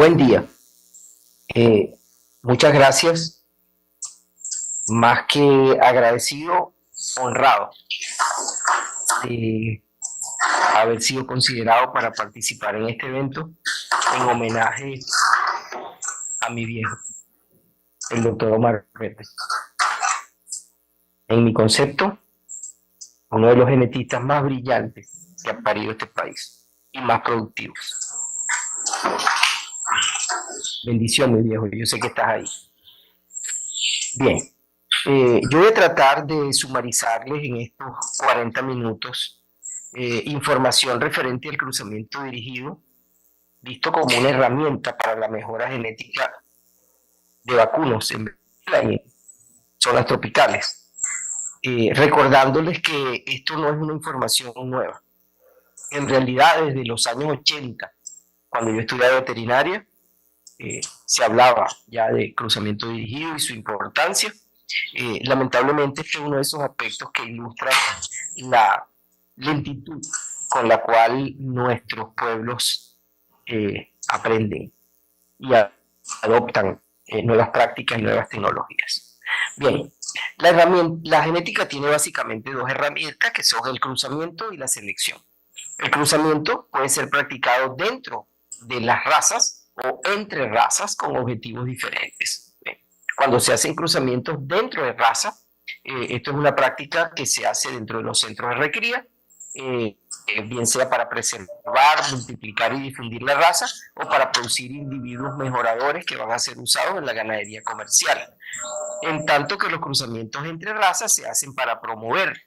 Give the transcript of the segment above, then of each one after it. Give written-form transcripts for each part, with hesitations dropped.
Buen día. Eh, Muchas gracias. Más que agradecido, honrado de haber sido considerado para participar en este evento en homenaje a mi viejo, el doctor Omar Pérez. En mi concepto, uno de los genetistas más brillantes que ha parido este país y más productivos. Bendición, mi viejo, yo sé que estás ahí. Bien, yo voy a tratar de sumarizarles en estos 40 minutos información referente al cruzamiento dirigido, visto como una herramienta para la mejora genética de vacunos en zonas tropicales. Recordándoles que esto no es una información nueva. En realidad, desde los años 80, cuando yo estudiaba veterinaria, se hablaba ya de cruzamiento dirigido y su importancia. Lamentablemente este es uno de esos aspectos que ilustran la lentitud con la cual nuestros pueblos aprenden y adoptan nuevas prácticas y nuevas tecnologías. Bien, la genética tiene básicamente dos herramientas que son el cruzamiento y la selección. El cruzamiento puede ser practicado dentro de las razas o entre razas con objetivos diferentes. Cuando se hacen cruzamientos dentro de razas, esto es una práctica que se hace dentro de los centros de recría, bien sea para preservar, multiplicar y difundir la raza o para producir individuos mejoradores que van a ser usados en la ganadería comercial. En tanto que los cruzamientos entre razas se hacen para promover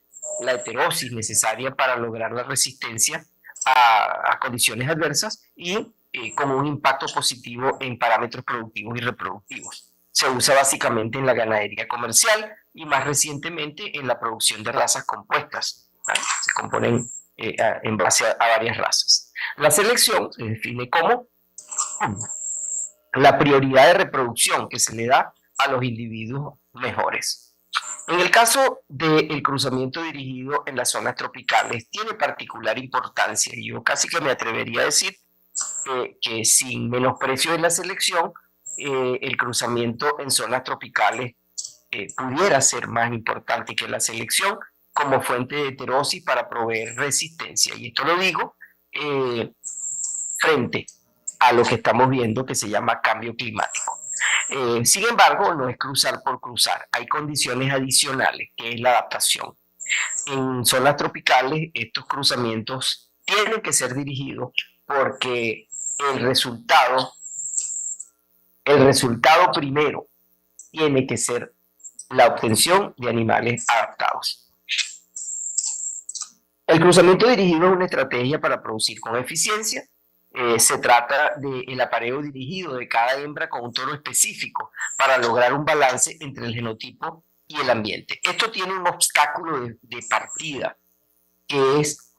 la heterosis necesaria para lograr la resistencia a condiciones adversas y como un impacto positivo en parámetros productivos y reproductivos. Se usa básicamente en la ganadería comercial y más recientemente en la producción de razas compuestas. ¿Vale? Se componen en base a varias razas. La selección se define como la prioridad de reproducción que se le da a los individuos mejores. En el caso del cruzamiento dirigido en las zonas tropicales, tiene particular importancia y yo casi que me atrevería a decir que sin menosprecio de la selección, el cruzamiento en zonas tropicales pudiera ser más importante que la selección como fuente de heterosis para proveer resistencia. Y esto lo digo frente a lo que estamos viendo que se llama cambio climático. Sin embargo, no es cruzar por cruzar. Hay condiciones adicionales, que es la adaptación. En zonas tropicales, estos cruzamientos tienen que ser dirigidos porque el resultado primero tiene que ser la obtención de animales adaptados. El cruzamiento dirigido es una estrategia para producir con eficiencia. Se trata del apareo dirigido de cada hembra con un toro específico para lograr un balance entre el genotipo y el ambiente. Esto tiene un obstáculo de partida, que es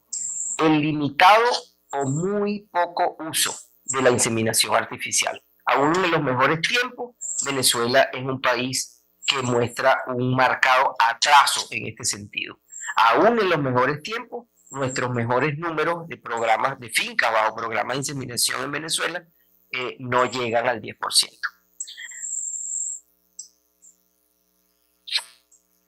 el limitado o muy poco uso de la inseminación artificial. Aún en los mejores tiempos, Venezuela es un país que muestra un marcado atraso en este sentido. Aún en los mejores tiempos, nuestros mejores números de programas de finca bajo programas de inseminación en Venezuela no llegan al 10%.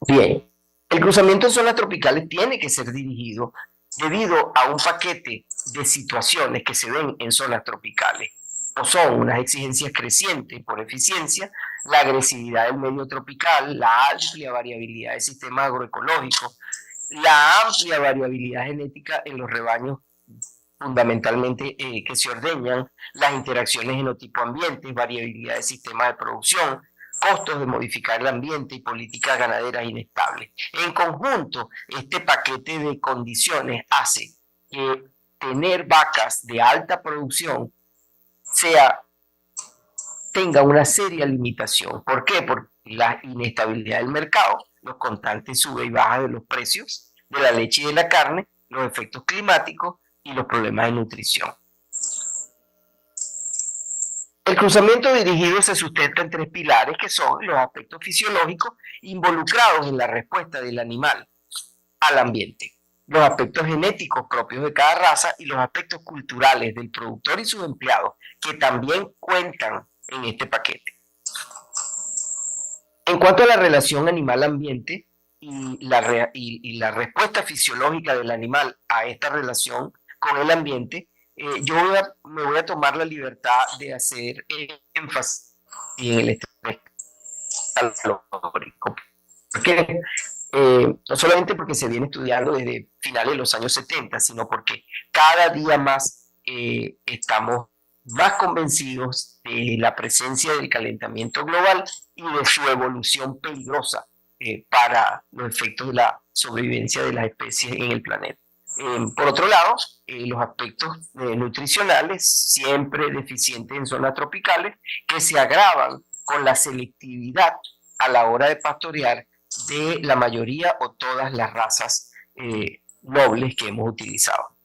Bien, el cruzamiento en zonas tropicales tiene que ser dirigido debido a un paquete de situaciones que se ven en zonas tropicales. O son unas exigencias crecientes por eficiencia, la agresividad del medio tropical, la amplia variabilidad del sistema agroecológico, la amplia variabilidad genética en los rebaños fundamentalmente que se ordeñan, las interacciones genotipo-ambiente, variabilidad del sistema de producción, costos de modificar el ambiente y políticas ganaderas inestables. En conjunto, este paquete de condiciones hace que tener vacas de alta producción tenga una seria limitación. ¿Por qué? Por la inestabilidad del mercado, los constantes sube y baja de los precios de la leche y de la carne, los efectos climáticos y los problemas de nutrición. El cruzamiento dirigido se sustenta en tres pilares que son los aspectos fisiológicos involucrados en la respuesta del animal al ambiente. los aspectos genéticos propios de cada raza y los aspectos culturales del productor y sus empleados, que también cuentan en este paquete. En cuanto a la relación animal-ambiente y la respuesta fisiológica del animal a esta relación con el ambiente, me voy a tomar la libertad de hacer énfasis en el estrés calórico. Porque, no solamente porque se viene estudiando desde finales de los años 70, sino porque cada día más estamos más convencidos de la presencia del calentamiento global y de su evolución peligrosa para los efectos de la sobrevivencia de las especies en el planeta. Por otro lado, los aspectos nutricionales, siempre deficientes en zonas tropicales, que se agravan con la selectividad a la hora de pastorear de la mayoría o todas las razas nobles que hemos utilizado.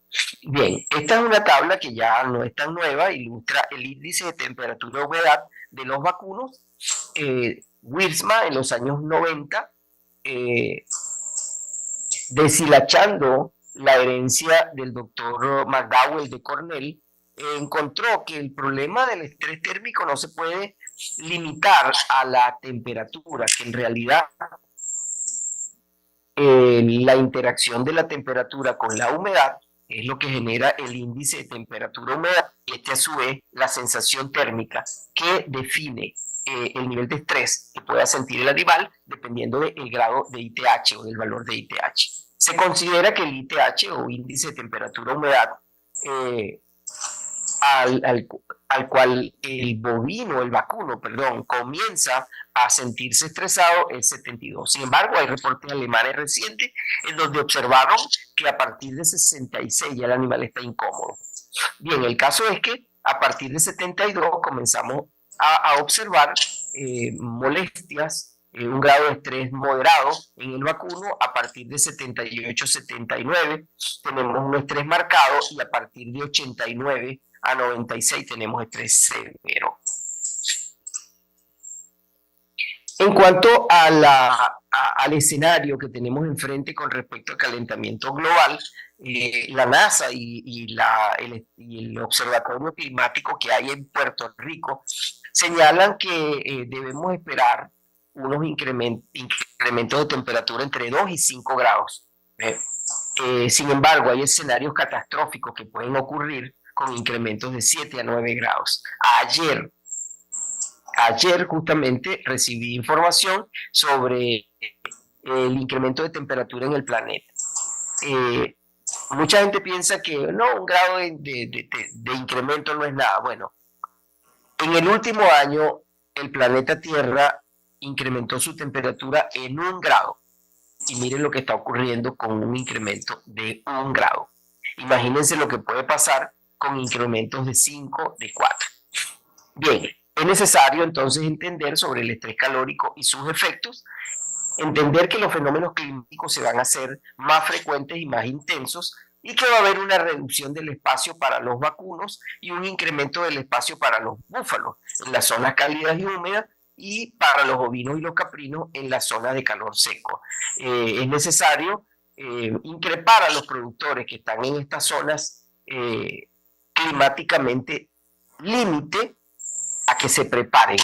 Bien, esta es una tabla que ya no es tan nueva, ilustra el índice de temperatura y humedad de los vacunos. Wiersma en los años 90, deshilachando la herencia del doctor McDowell de Cornell, encontró que el problema del estrés térmico no se puede limitar a la temperatura, que en realidad la interacción de la temperatura con la humedad es lo que genera el índice de temperatura-humedad, y a su vez la sensación térmica que define el nivel de estrés que pueda sentir el animal dependiendo del grado de ITH o del valor de ITH. Se considera que el ITH o índice de temperatura-humedad al cual el vacuno, comienza a sentirse estresado es 72. Sin embargo, hay reportes alemanes recientes en donde observaron que a partir de 66 ya el animal está incómodo. Bien, el caso es que a partir de 72 comenzamos a observar molestias, un grado de estrés moderado en el vacuno. A partir de 78, 79 tenemos un estrés marcado, y a partir de 89 a 96 tenemos estrés severo. En cuanto al escenario que tenemos enfrente con respecto al calentamiento global, la NASA y el Observatorio Climático que hay en Puerto Rico señalan que debemos esperar unos incrementos de temperatura entre 2 y 5 grados. Sin embargo, hay escenarios catastróficos que pueden ocurrir con incrementos de 7 a 9 grados. Ayer justamente recibí información sobre el incremento de temperatura en el planeta. Mucha gente piensa que no, un grado de incremento no es nada. Bueno, en el último año el planeta Tierra incrementó su temperatura en 1 grado. Y miren lo que está ocurriendo con un incremento de 1 grado. Imagínense lo que puede pasar con incrementos de 5, de 4. Bien, es necesario entonces entender sobre el estrés calórico y sus efectos, entender que los fenómenos climáticos se van a hacer más frecuentes y más intensos, y que va a haber una reducción del espacio para los vacunos y un incremento del espacio para los búfalos en las zonas cálidas y húmedas, y para los ovinos y los caprinos en las zonas de calor seco. Es necesario increpar a los productores que están en estas zonas climáticamente límite a que se preparen,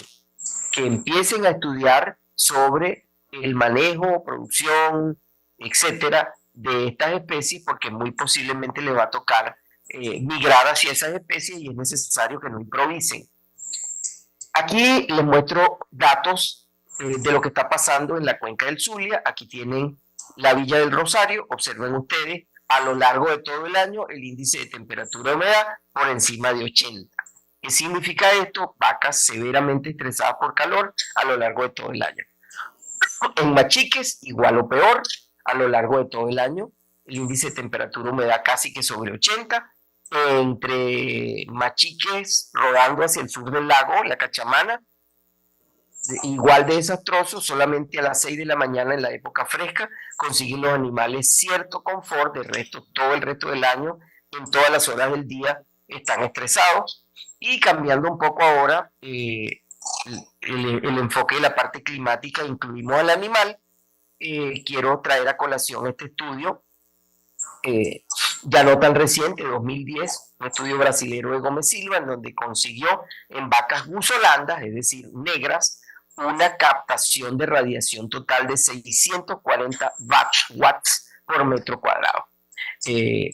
que empiecen a estudiar sobre el manejo, producción, etcétera, de estas especies, porque muy posiblemente les va a tocar migrar hacia esas especies, y es necesario que no improvisen. Aquí les muestro datos de lo que está pasando en la cuenca del Zulia. Aquí tienen la Villa del Rosario. Observen ustedes, a lo largo de todo el año, el índice de temperatura y humedad por encima de 80. ¿Qué significa esto? Vacas severamente estresadas por calor a lo largo de todo el año. En machiques, igual o peor, a lo largo de todo el año, el índice de temperatura y humedad casi que sobre 80. Entre machiques rodando hacia el sur del lago, la Cachamana, igual de desastroso. Solamente a las 6 de la mañana en la época fresca consiguen los animales cierto confort. Todo el resto del año, en todas las horas del día, están estresados. Y cambiando un poco ahora el enfoque de la parte climática, incluimos al animal. Quiero traer a colación este estudio ya no tan reciente, 2010, un estudio brasilero de Gómez Silva, en donde consiguió en vacas gusolandas, es decir, negras, una captación de radiación total de 640 watts por metro cuadrado.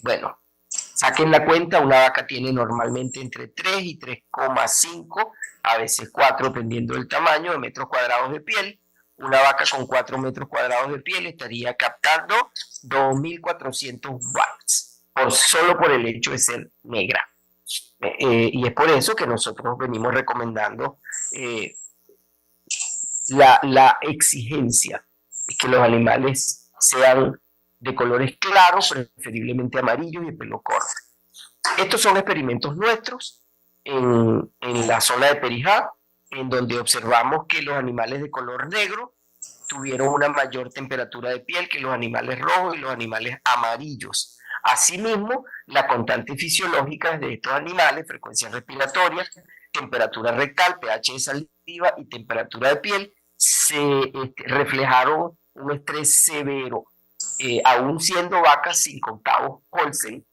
Bueno, saquen la cuenta, una vaca tiene normalmente entre 3 y 3,5, a veces 4, dependiendo del tamaño de metros cuadrados de piel. Una vaca con 4 metros cuadrados de piel estaría captando 2.400 watts, solo por el hecho de ser negra. Y es por eso que nosotros venimos recomendando la exigencia de que los animales sean de colores claros, preferiblemente amarillos y de pelo corto. Estos son experimentos nuestros en la zona de Perijá, en donde observamos que los animales de color negro tuvieron una mayor temperatura de piel que los animales rojos y los animales amarillos. Asimismo, la constante fisiológica de estos animales, frecuencia respiratoria, temperatura rectal, pH de saliva y temperatura de piel, se reflejaron un estrés severo, aún siendo vacas 5/8 Holstein,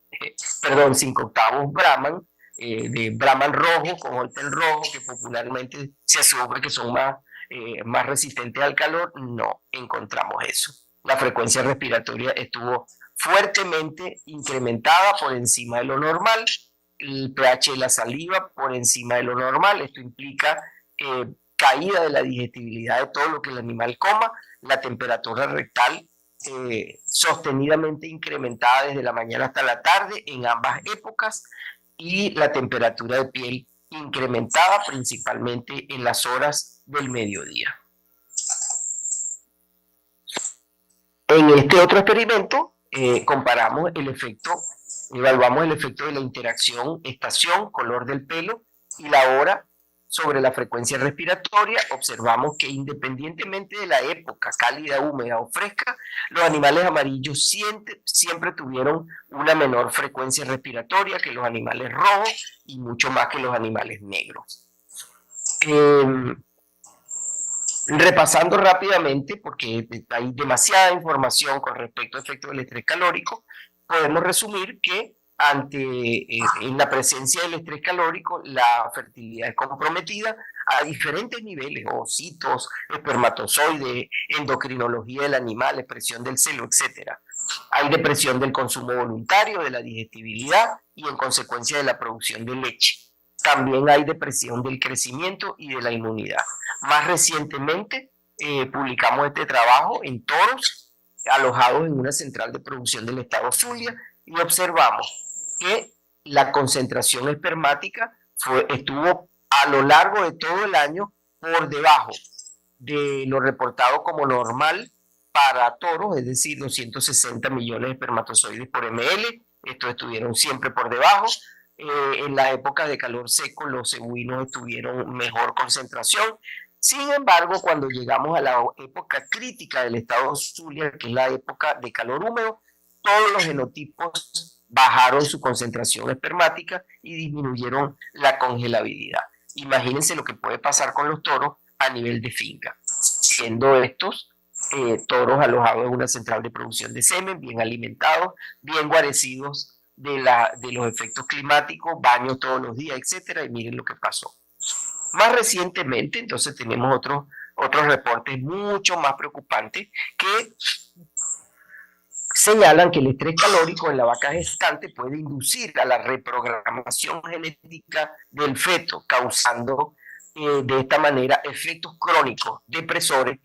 perdón, 5/8 Brahman, de Brahman rojo con Holstein rojo, que popularmente se asume que son más resistentes al calor. No encontramos eso. La frecuencia respiratoria estuvo fuertemente incrementada por encima de lo normal, el pH de la saliva por encima de lo normal. Esto implica caída de la digestibilidad de todo lo que el animal coma, la temperatura rectal sostenidamente incrementada desde la mañana hasta la tarde en ambas épocas, y la temperatura de piel incrementada principalmente en las horas del mediodía. En este otro experimento comparamos evaluamos el efecto de la interacción estación, color del pelo y la hora sobre la frecuencia respiratoria. Observamos que independientemente de la época, cálida, húmeda o fresca, los animales amarillos siempre tuvieron una menor frecuencia respiratoria que los animales rojos y mucho más que los animales negros. Repasando rápidamente, porque hay demasiada información con respecto al efecto del estrés calórico, podemos resumir que en la presencia del estrés calórico, la fertilidad es comprometida a diferentes niveles: ocitos, espermatozoides, endocrinología del animal, expresión del celo, etc. Hay depresión del consumo voluntario, de la digestibilidad y en consecuencia de la producción de leche. También hay depresión del crecimiento y de la inmunidad. Más recientemente publicamos este trabajo en toros alojados en una central de producción del estado Zulia, y observamos que la concentración espermática estuvo a lo largo de todo el año por debajo de lo reportado como normal para toros, es decir, 260 millones de espermatozoides por ml. Estos estuvieron siempre por debajo. En la época de calor seco, los cebuinos tuvieron mejor concentración. Sin embargo, cuando llegamos a la época crítica del estado Zulia, que es la época de calor húmedo, todos los genotipos bajaron su concentración espermática y disminuyeron la congelabilidad. Imagínense lo que puede pasar con los toros a nivel de finca, siendo estos toros alojados en una central de producción de semen, bien alimentados, bien guarecidos de los efectos climáticos, baños todos los días, etcétera, y miren lo que pasó. Más recientemente, entonces, tenemos otros reportes mucho más preocupantes que señalan que el estrés calórico en la vaca gestante puede inducir a la reprogramación genética del feto, causando de esta manera efectos crónicos, depresores,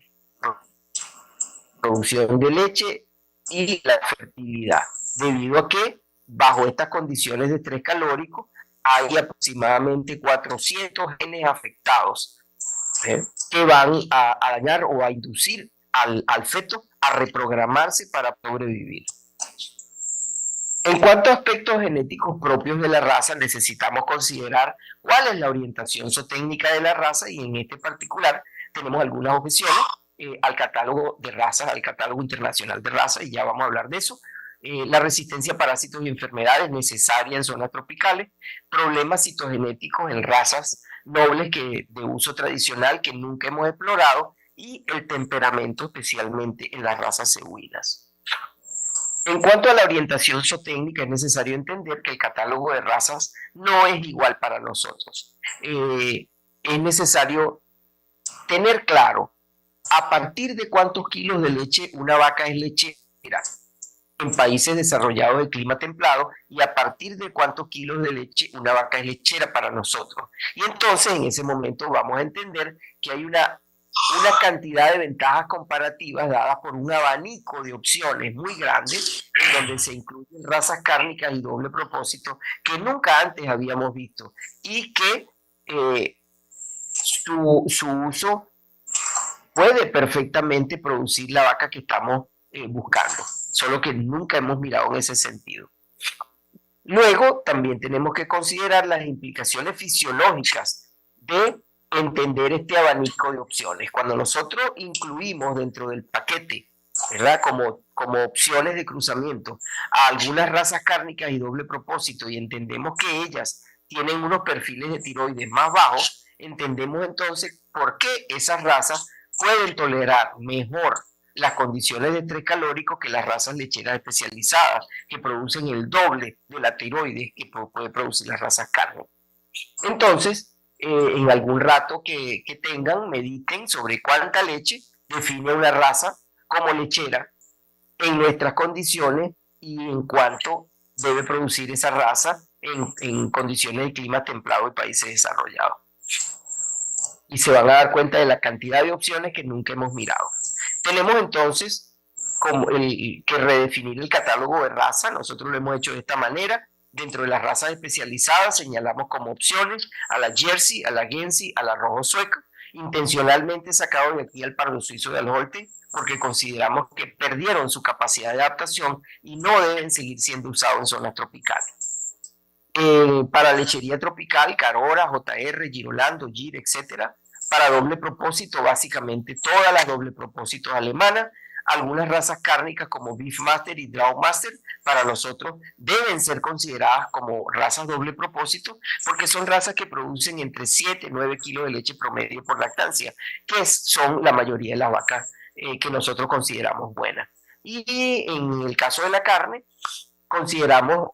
producción de leche y la fertilidad, debido a que bajo estas condiciones de estrés calórico hay aproximadamente 400 genes afectados que van a dañar o a inducir al feto a reprogramarse para sobrevivir. En cuanto a aspectos genéticos propios de la raza, necesitamos considerar cuál es la orientación zootécnica de la raza, y en este particular tenemos algunas objeciones al catálogo de razas, al catálogo internacional de razas, y ya vamos a hablar de eso. La resistencia a parásitos y enfermedades necesaria en zonas tropicales, problemas citogenéticos en razas nobles de uso tradicional que nunca hemos explorado, y el temperamento, especialmente en las razas cebuinas. En cuanto a la orientación zootécnica, es necesario entender que el catálogo de razas no es igual para nosotros. Es necesario tener claro a partir de cuántos kilos de leche una vaca es lechera en países desarrollados de clima templado y a partir de cuántos kilos de leche una vaca es lechera para nosotros. Y entonces en ese momento vamos a entender que hay una cantidad de ventajas comparativas dadas por un abanico de opciones muy grandes en donde se incluyen razas cárnicas y doble propósito que nunca antes habíamos visto y que su uso puede perfectamente producir la vaca que estamos buscando, solo que nunca hemos mirado en ese sentido. Luego, también tenemos que considerar las implicaciones fisiológicas de entender este abanico de opciones. Cuando nosotros incluimos dentro del paquete, ¿verdad? Como opciones de cruzamiento a algunas razas cárnicas y doble propósito y entendemos que ellas tienen unos perfiles de tiroides más bajos, entendemos entonces por qué esas razas pueden tolerar mejor las condiciones de estrés calórico que las razas lecheras especializadas, que producen el doble de la tiroides que puede producir las razas carne. Entonces, en algún rato que tengan, mediten sobre cuánta leche define una raza como lechera en nuestras condiciones y en cuánto debe producir esa raza en condiciones de clima templado y países desarrollados. Y se van a dar cuenta de la cantidad de opciones que nunca hemos mirado. Tenemos entonces que redefinir el catálogo de raza. Nosotros lo hemos hecho de esta manera. Dentro de las razas especializadas señalamos como opciones a la Jersey, a la Guernsey, a la rojo sueco. Intencionalmente sacado de aquí al pardo suizo de Holstein porque consideramos que perdieron su capacidad de adaptación y no deben seguir siendo usados en zonas tropicales. Para lechería tropical, Carora, JR, Girolando, Gir, etc. Para doble propósito, básicamente todas las doble propósitos alemanas, algunas razas cárnicas como Beefmaster y Draumaster, para nosotros deben ser consideradas como razas doble propósito porque son razas que producen entre 7 y 9 kilos de leche promedio por lactancia, que son la mayoría de las vacas que nosotros consideramos buenas. Y en el caso de la carne, consideramos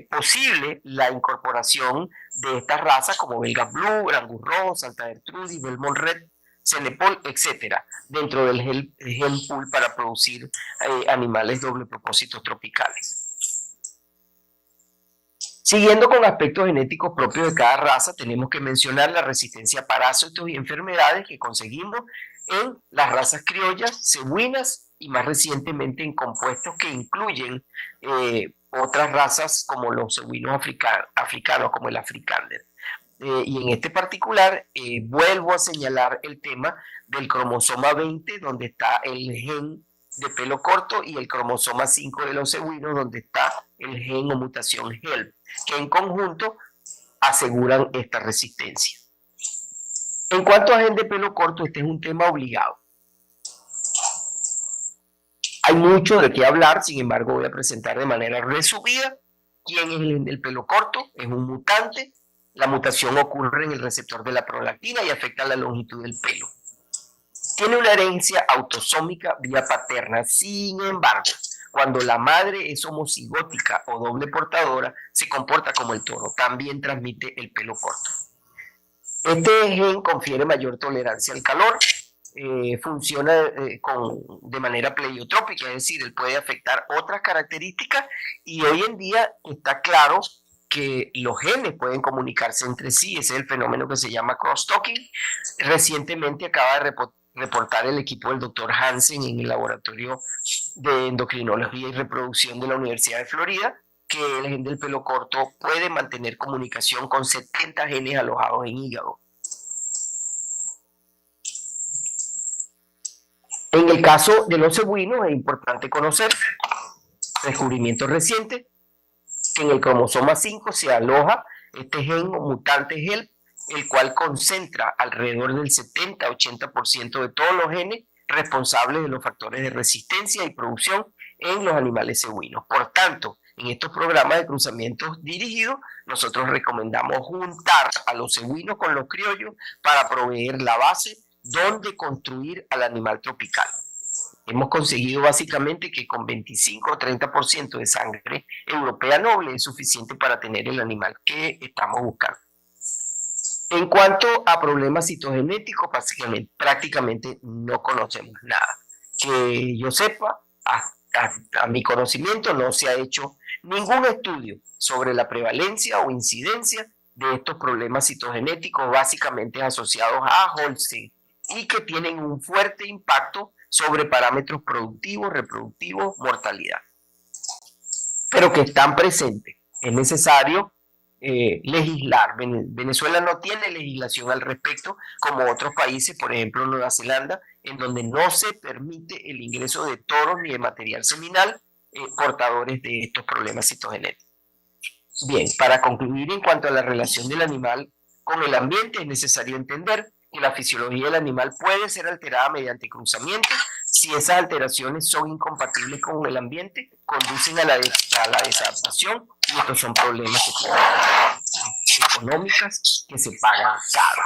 posible la incorporación de estas razas como Belga Blue, Angus Ross, Santa Gertrudis, Belmont Red, Cenepol, etcétera, dentro del gen pool para producir animales doble propósitos tropicales. Siguiendo con aspectos genéticos propios de cada raza, tenemos que mencionar la resistencia a parásitos y enfermedades que conseguimos en las razas criollas, cebuinas y más recientemente en compuestos que incluyen otras razas como los cebuinos africanos como el Afrikaner. Y en este particular vuelvo a señalar el tema del cromosoma 20, donde está el gen de pelo corto, y el cromosoma 5 de los cebuinos, donde está el gen o mutación HELP, que en conjunto aseguran esta resistencia. En cuanto a gen de pelo corto, este es un tema obligado. Hay mucho de qué hablar, sin embargo voy a presentar de manera resumida quién es el gen del pelo corto. Es un mutante. La mutación ocurre en el receptor de la prolactina y afecta la longitud del pelo. Tiene una herencia autosómica vía paterna. Sin embargo, cuando la madre es homocigótica o doble portadora, se comporta como el toro. También transmite el pelo corto. Este gen confiere mayor tolerancia al calor. Funciona de manera pleiotrópica, es decir, él puede afectar otras características y hoy en día está claro que los genes pueden comunicarse entre sí. Ese es el fenómeno que se llama crosstalking. Recientemente acaba de reportar el equipo del Dr. Hansen en el laboratorio de endocrinología y reproducción de la Universidad de Florida que el gen del pelo corto puede mantener comunicación con 70 genes alojados en hígado. En el caso de los cebuinos es importante conocer descubrimientos recientes que en el cromosoma 5 se aloja este gen mutante HELP, el cual concentra alrededor del 70-80% de todos los genes responsables de los factores de resistencia y producción en los animales cebuinos. Por tanto, en estos programas de cruzamientos dirigidos, nosotros recomendamos juntar a los cebuinos con los criollos para proveer la base donde construir al animal tropical. Hemos conseguido básicamente que con 25 o 30% de sangre europea noble es suficiente para tener el animal que estamos buscando. En cuanto a problemas citogenéticos, prácticamente no conocemos nada. Que yo sepa, a mi conocimiento no se ha hecho ningún estudio sobre la prevalencia o incidencia de estos problemas citogenéticos básicamente asociados a Holstein y que tienen un fuerte impacto sobre parámetros productivos, reproductivos, mortalidad, pero que están presentes. Es necesario legislar. Venezuela no tiene legislación al respecto como otros países, por ejemplo Nueva Zelanda, en donde no se permite el ingreso de toros ni de material seminal portadores de estos problemas citogenéticos. Bien, para concluir en cuanto a la relación del animal con el ambiente, es necesario entender que la fisiología del animal puede ser alterada mediante cruzamiento si esas alteraciones son incompatibles con el ambiente, conducen a la desadaptación, y estos son problemas económicas que se pagan caro.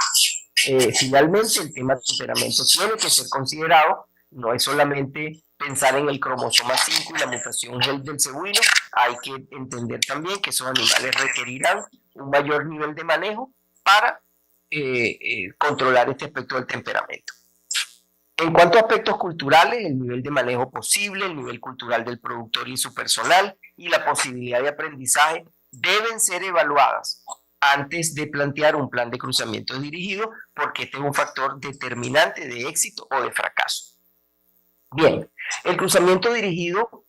Finalmente, el tema del temperamento tiene que ser considerado. No es solamente pensar en el cromosoma 5 y la mutación GEL del cebuino, hay que entender también que esos animales requerirán un mayor nivel de manejo para controlar este aspecto del temperamento. En cuanto a aspectos culturales, el nivel de manejo posible, el nivel cultural del productor y su personal y la posibilidad de aprendizaje deben ser evaluadas antes de plantear un plan de cruzamiento dirigido, porque este es un factor determinante de éxito o de fracaso. Bien, el cruzamiento dirigido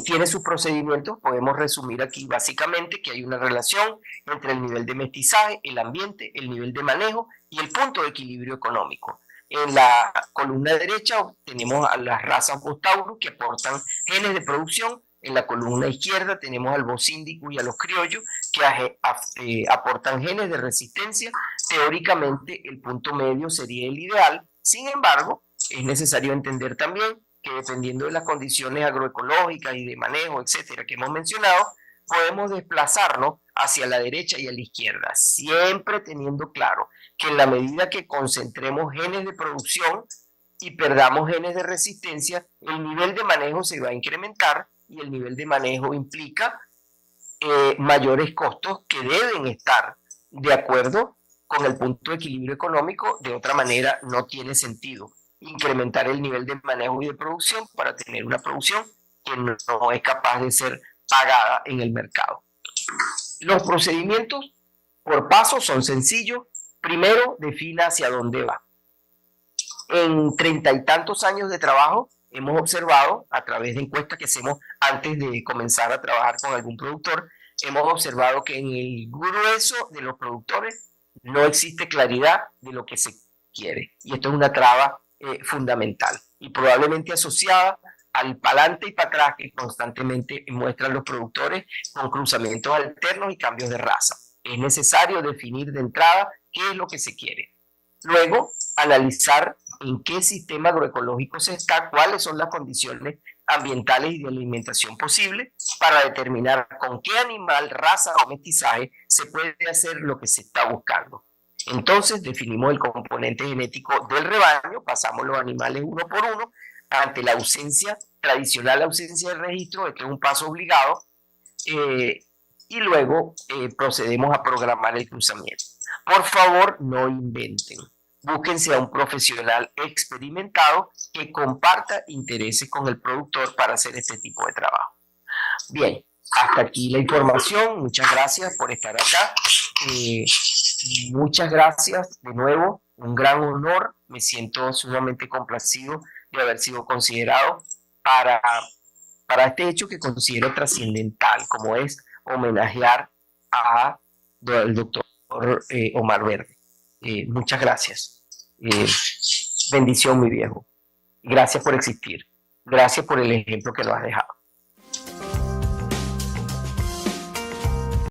tiene sus procedimientos. Podemos resumir aquí básicamente que hay una relación entre el nivel de mestizaje, el ambiente, el nivel de manejo y el punto de equilibrio económico. En la columna derecha tenemos a las razas Bostaurus que aportan genes de producción. En la columna izquierda tenemos al bocíndico y a los criollos que aportan genes de resistencia. Teóricamente el punto medio sería el ideal. Sin embargo, es necesario entender también que dependiendo de las condiciones agroecológicas y de manejo, etcétera, que hemos mencionado, podemos desplazarnos hacia la derecha y a la izquierda, siempre teniendo claro que en la medida que concentremos genes de producción y perdamos genes de resistencia, el nivel de manejo se va a incrementar, y el nivel de manejo implica mayores costos que deben estar de acuerdo con el punto de equilibrio económico. De otra manera no tiene sentido incrementar el nivel de manejo y de producción para tener una producción que no es capaz de ser pagada en el mercado. Los procedimientos por paso son sencillos. Primero, defina hacia dónde va. En 30 y tantos años de trabajo hemos observado, a través de encuestas que hacemos antes de comenzar a trabajar con algún productor, hemos observado que en el grueso de los productores no existe claridad de lo que se quiere. Y esto es una traba fundamental y probablemente asociada al pa'lante y para atrás que constantemente muestran los productores con cruzamientos alternos y cambios de raza. Es necesario definir de entrada qué es lo que se quiere. Luego, analizar en qué sistema agroecológico se está, cuáles son las condiciones ambientales y de alimentación posible para determinar con qué animal, raza o mestizaje se puede hacer lo que se está buscando. Entonces definimos el componente genético del rebaño, pasamos los animales uno por uno. Ante la tradicional ausencia de registro, esto es un paso obligado, y luego procedemos a programar el cruzamiento. Por favor, no inventen. Búsquense a un profesional experimentado que comparta intereses con el productor para hacer este tipo de trabajo. Bien, hasta aquí la información. Muchas gracias por estar acá. Muchas gracias de nuevo. Un gran honor. Me siento sumamente complacido de haber sido considerado para este hecho que considero trascendental, como es homenajear al doctor Omar Verde. Muchas gracias. Bendición, mi viejo. Gracias por existir. Gracias por el ejemplo que nos has dejado.